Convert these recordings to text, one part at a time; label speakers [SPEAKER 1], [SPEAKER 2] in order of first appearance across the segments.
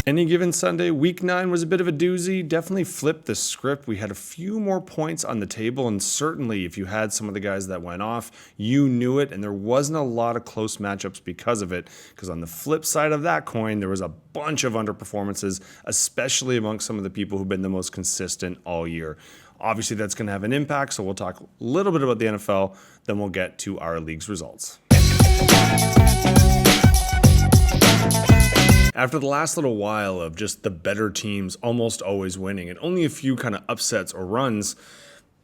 [SPEAKER 1] Any given Sunday, week 9 was a bit of a doozy. Definitely flipped the script. We had a few more points on the table, and certainly if you had some of the guys that went off, you knew it, and there wasn't a lot of close matchups because of it. Because on the flip side of that coin, there was a bunch of underperformances, especially amongst some of the people who've been the most consistent all year. Obviously, that's going to have an impact, so we'll talk a little bit about the NFL, then we'll get to our league's results. After the last little while of just the better teams almost always winning and only a few kind of upsets or runs,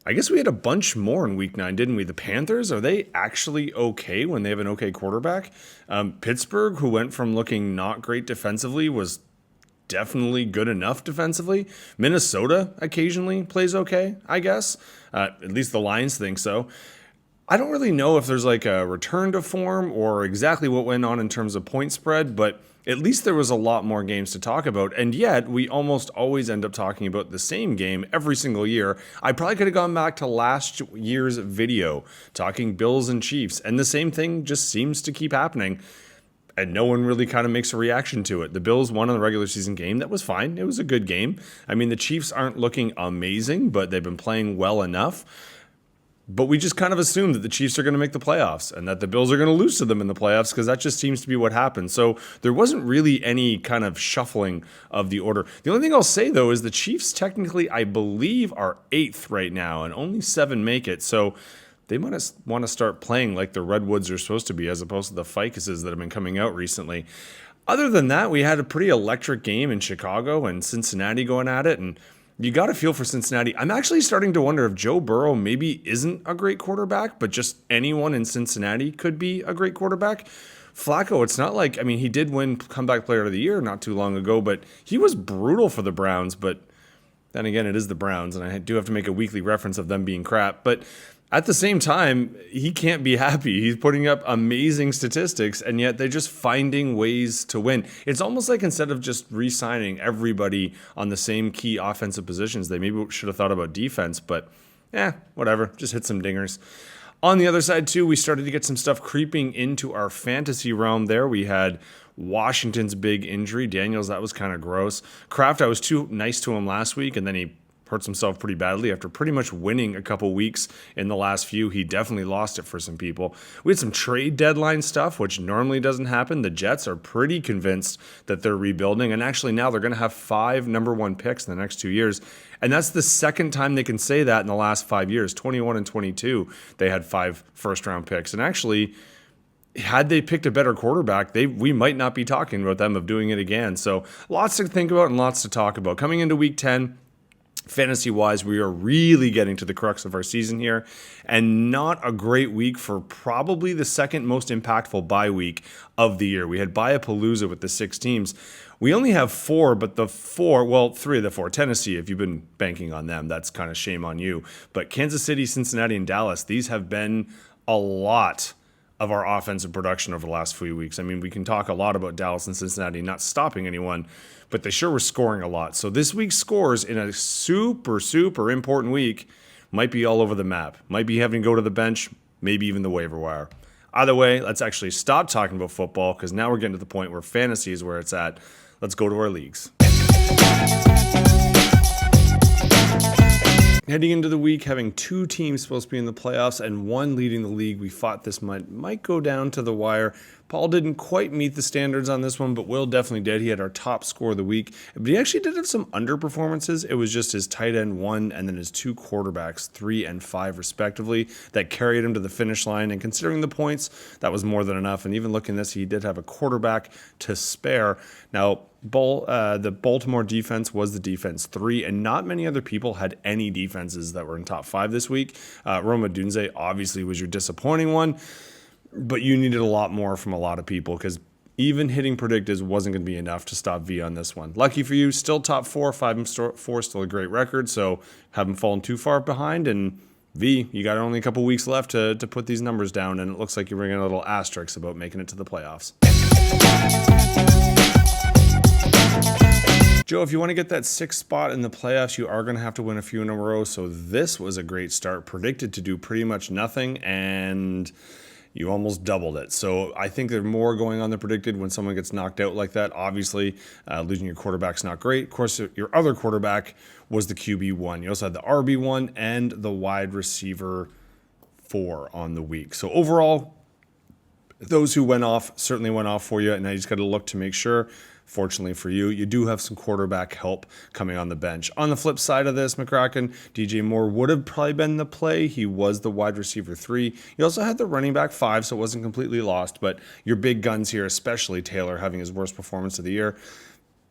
[SPEAKER 1] I guess we had a bunch more in week 9, didn't we? The Panthers, are they actually okay when they have an okay quarterback? Pittsburgh, who went from looking not great defensively, was definitely good enough defensively. Minnesota occasionally plays okay, I guess. At least the Lions think so. I don't really know if there's like a return to form or exactly what went on in terms of point spread, but at least there was a lot more games to talk about, and yet we almost always end up talking about the same game every single year. I probably could have gone back to last year's video talking Bills and Chiefs, and the same thing just seems to keep happening, and no one really kind of makes a reaction to it. The Bills won in the regular season game. That was fine. It was a good game. I mean, the Chiefs aren't looking amazing, but they've been playing well enough. But we just kind of assume that the Chiefs are going to make the playoffs and that the Bills are going to lose to them in the playoffs because that just seems to be what happens. So there wasn't really any kind of shuffling of the order. The only thing I'll say, though, is the Chiefs technically, I believe, are 8th right now and only 7 make it. So they might want to start playing like the Redwoods are supposed to be as opposed to the Ficuses that have been coming out recently. Other than that, we had a pretty electric game in Chicago and Cincinnati going at it, and you got to feel for Cincinnati. I'm actually starting to wonder if Joe Burrow maybe isn't a great quarterback, but just anyone in Cincinnati could be a great quarterback. Flacco, it's not like, I mean, he did win Comeback Player of the Year not too long ago, but he was brutal for the Browns. But then again, it is the Browns, and I do have to make a weekly reference of them being crap. But at the same time, he can't be happy. He's putting up amazing statistics, and yet they're just finding ways to win. It's almost like instead of just re-signing everybody on the same key offensive positions, they maybe should have thought about defense, but whatever. Just hit some dingers. On the other side, too, we started to get some stuff creeping into our fantasy realm there. We had Washington's big injury. Daniels, that was kind of gross. Kraft, I was too nice to him last week, and then he hurts himself pretty badly after pretty much winning a couple weeks in the last few. He definitely lost it for some people. We had some trade deadline stuff, which normally doesn't happen. The Jets are pretty convinced that they're rebuilding, and actually now they're going to have 5 number 1 picks in the next 2 years. And that's the second time they can say that in the last 5 years. 21 and 22, they had 5 first-round picks. And actually, had they picked a better quarterback, we might not be talking about them of doing it again. So lots to think about and lots to talk about. Coming into week 10, fantasy-wise, we are really getting to the crux of our season here, and not a great week for probably the second most impactful bye week of the year. We had Buyapalooza with the 6 teams. We only have 4, but 3 of the 4, Tennessee, if you've been banking on them, that's kind of shame on you. But Kansas City, Cincinnati, and Dallas, these have been a lot of our offensive production over the last few weeks. I mean, we can talk a lot about Dallas and Cincinnati not stopping anyone, but they sure were scoring a lot. So this week's scores in a super, super important week might be all over the map. Might be having to go to the bench, maybe even the waiver wire. Either way, let's actually stop talking about football because now we're getting to the point where fantasy is where it's at. Let's go to our leagues. Heading into the week, having 2 teams supposed to be in the playoffs and 1 leading the league, we thought this might go down to the wire. Paul didn't quite meet the standards on this one, but Will definitely did. He had our top score of the week, but he actually did have some underperformances. It was just his tight end 1 and then his 2 quarterbacks, 3 and 5 respectively, that carried him to the finish line. And considering the points, that was more than enough. And even looking at this, he did have a quarterback to spare. Now, the Baltimore defense was the defense 3, and not many other people had any defenses that were in top 5 this week. Roma Dunze obviously was your disappointing one, but you needed a lot more from a lot of people because even hitting predictors wasn't going to be enough to stop V on this one. Lucky for you, still top 4, 5 and 4, still a great record, so haven't fallen too far behind. And V, you got only a couple weeks left to put these numbers down, and it looks like you're bringing a little asterisk about making it to the playoffs. Joe, if you want to get that 6th spot in the playoffs, you are going to have to win a few in a row. So this was a great start. Predicted to do pretty much nothing. And you almost doubled it. So I think there's more going on than predicted when someone gets knocked out like that. Obviously, losing your quarterback's not great. Of course, your other quarterback was the QB1. You also had the RB1 and the wide receiver 4 on the week. So overall, those who went off certainly went off for you, and now you just got to look to make sure. Fortunately for you, you do have some quarterback help coming on the bench. On the flip side of this, McCracken, DJ Moore would have probably been the play. He was the wide receiver 3. You also had the running back 5, so it wasn't completely lost. But your big guns here, especially Taylor having his worst performance of the year,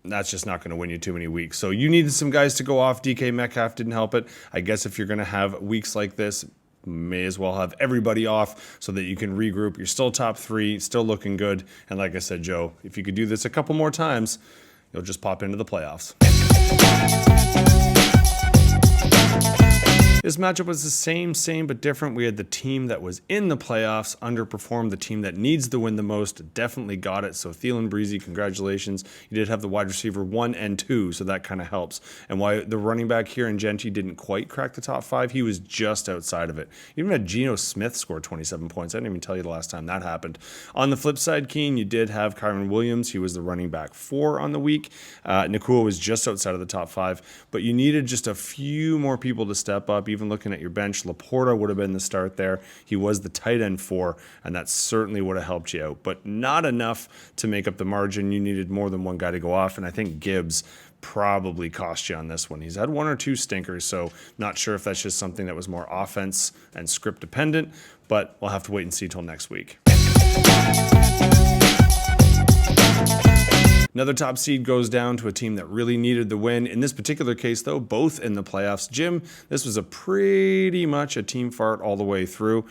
[SPEAKER 1] that's just not going to win you too many weeks. So you needed some guys to go off. DK Metcalf didn't help it. I guess if you're going to have weeks like this, may as well have everybody off so that you can regroup. You're still top 3, still looking good. And like I said, Joe, if you could do this a couple more times, you'll just pop into the playoffs. This matchup was the same, but different. We had the team that was in the playoffs underperformed the team that needs to win the most. Definitely got it. So Thielen, Breezy, congratulations. You did have the wide receiver 1 and 2, so that kind of helps. And why the running back here in Genty didn't quite crack the top 5, he was just outside of it. You even had Geno Smith score 27 points. I didn't even tell you the last time that happened. On the flip side, Keen, you did have Kyron Williams. He was the running back 4 on the week. Nakua was just outside of the top 5, but you needed just a few more people to step up. Even looking at your bench, Laporta would have been the start there. He was the tight end 4, and that certainly would have helped you out, but not enough to make up the margin. You needed more than one guy to go off, and I think Gibbs probably cost you on this one. He's had 1 or 2 stinkers, so not sure if that's just something that was more offense and script dependent, but we'll have to wait and see till next week. Another top seed goes down to a team that really needed the win. In this particular case, though, both in the playoffs. Jim, this was a pretty much a team fart all the way through.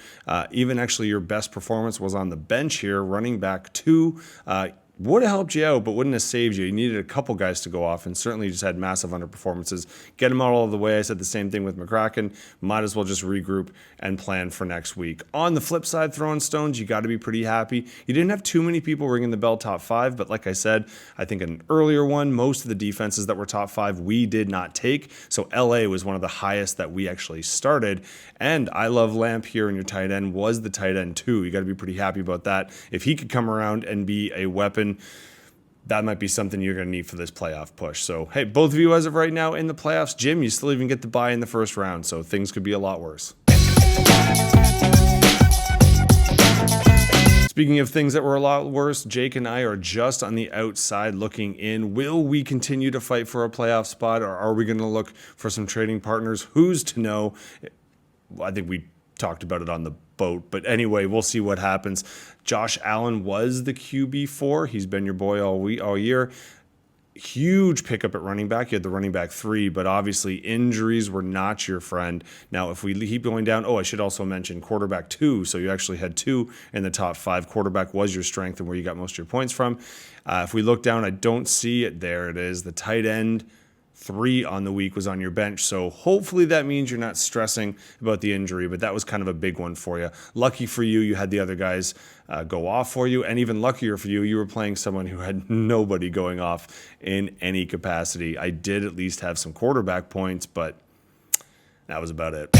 [SPEAKER 1] Even actually your best performance was on the bench here, running back 2. Would have helped you out, but wouldn't have saved you. You needed a couple guys to go off, and certainly you just had massive underperformances. Get them out all the way. I said the same thing with McCracken. Might as well just regroup and plan for next week. On the flip side, throwing stones, you got to be pretty happy. You didn't have too many people ringing the bell top 5, but like I said, I think an earlier one, most of the defenses that were top 5, we did not take. So LA was one of the highest that we actually started. And I Love Lamp here in your tight end was the tight end 2. You got to be pretty happy about that. If he could come around and be a weapon, that might be something you're going to need for this playoff push. So, hey, both of you as of right now in the playoffs. Jim, you still even get the bye in the first round, so things could be a lot worse. Speaking of things that were a lot worse, Jake and I are just on the outside looking in. Will we continue to fight for a playoff spot, or are we going to look for some trading partners? Who's to know? I think we talked about it on the boat, but anyway, we'll see what happens. Josh Allen was the QB4. He's been your boy all year. Huge pickup at running back. You had the running back 3, but obviously injuries were not your friend. Now, if we keep going down, I should also mention quarterback 2. So you actually had 2 in the top 5. Quarterback was your strength and where you got most of your points from. If we look down, I don't see it. There it is. The tight end 3 on the week was on your bench. So hopefully that means you're not stressing about the injury, but that was kind of a big one for you. Lucky for you, you had the other guys go off for you. And even luckier for you, you were playing someone who had nobody going off in any capacity. I did at least have some quarterback points, but that was about it.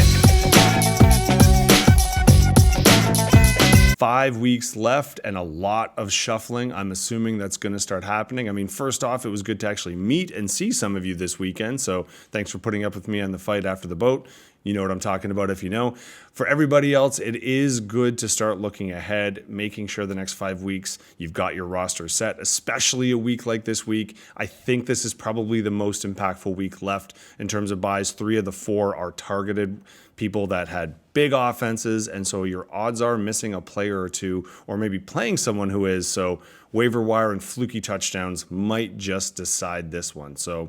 [SPEAKER 1] 5 weeks left and a lot of shuffling. I'm assuming that's going to start happening. I mean, first off, it was good to actually meet and see some of you this weekend. So thanks for putting up with me on the fight after the boat. You know what I'm talking about if you know. For everybody else, it is good to start looking ahead, making sure the next 5 weeks you've got your roster set, especially a week like this week. I think this is probably the most impactful week left in terms of buys. 3 of the 4 are targeted people that had big offenses, and so your odds are missing a player or 2, or maybe playing someone who is. So waiver wire and fluky touchdowns might just decide this one. So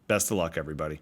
[SPEAKER 1] best of luck, everybody.